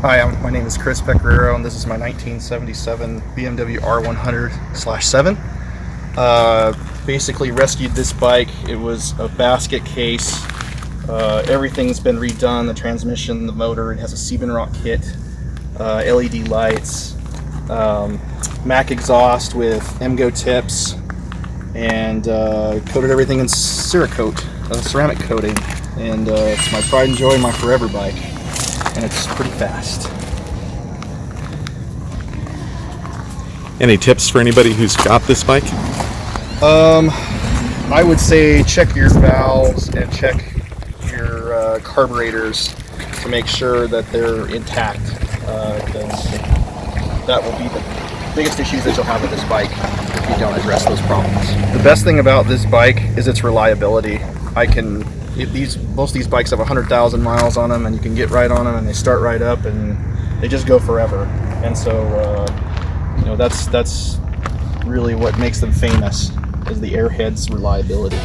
Hi, my name is Chris Pecoraro, and this is my 1977 BMW R100/7. Basically rescued this bike. It was a basket case. Everything's been redone, the transmission, the motor. It has a Siebenrock kit, LED lights, Mac exhaust with MGO tips, and coated everything in Cerakote, ceramic coating. And it's my pride and joy, my forever bike. And it's pretty fast. Any tips for anybody who's got this bike? I would say check your valves and check your carburetors to make sure that they're intact, because that will be the biggest issues that you'll have with this bike if you don't address those problems. The best thing about this bike is its reliability. Most of these bikes have 100,000 miles on them, and you can get right on them and they start right up and they just go forever. And so that's really what makes them famous, is the Airhead's reliability.